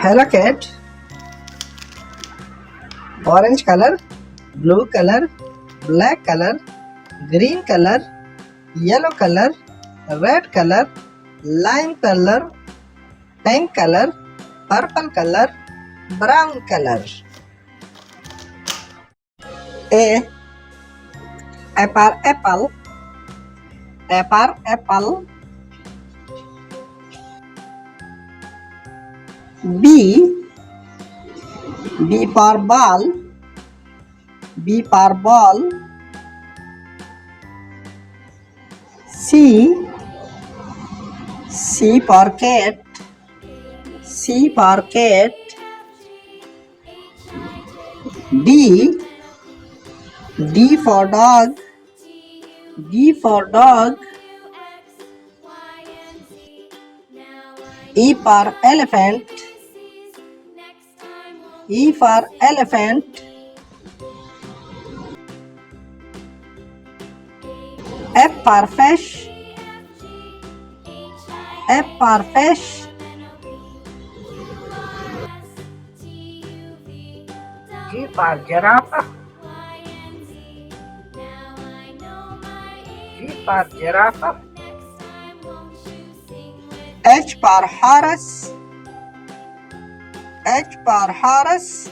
Hello cat. Orange color, blue color, black color, green color, yellow color, red color, lime color, pink color, purple color, brown color. A for apple, A for apple. B for ball, B for ball. C for cat, C for cat. D for dog, D for dog. E for elephant, E for elephant. F for fish, F for fish. G for giraffe, G for giraffe. H for horse, H for horse.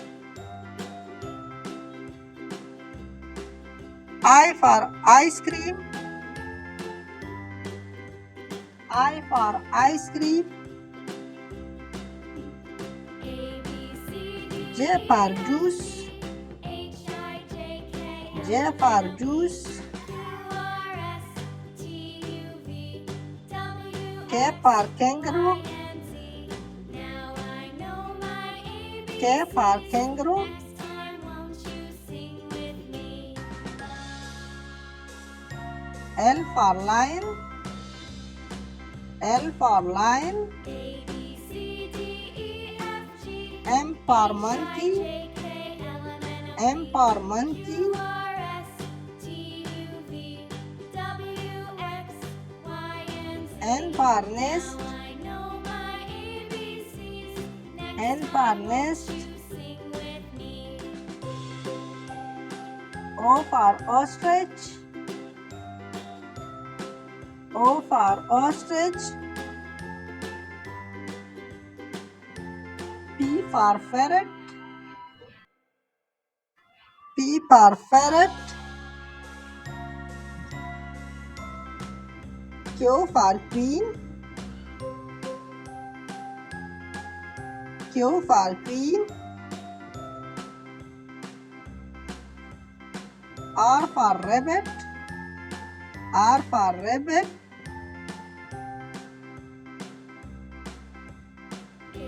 I for ice cream, I for ice cream. J for juice, J for juice. K for kangaroo, K for kangaroo. L for lion, L for lion. M for monkey, M for monkey. N for nest, N for nest. O for ostrich, O for ostrich. P for ferret, P for ferret. Q for queen, Q for queen. R for rabbit, R for rabbit.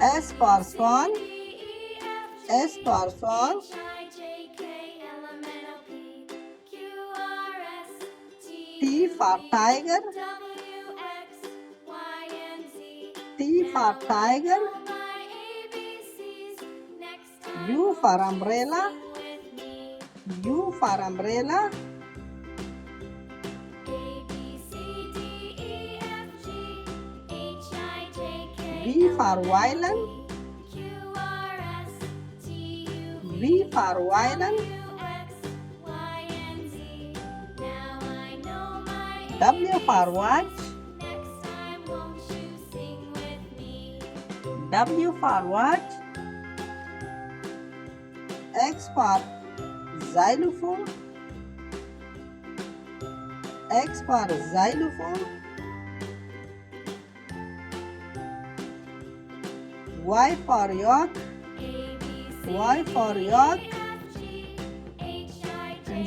S for swan, S for swan. T for tiger, T for tiger. U for umbrella, U for umbrella. V for violin, V for violin. W for watch, W for watch. X for xylophone, X for xylophone. Y for york, Y for york.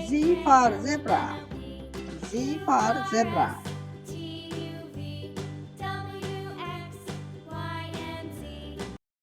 Z for zebra, Z for zebra.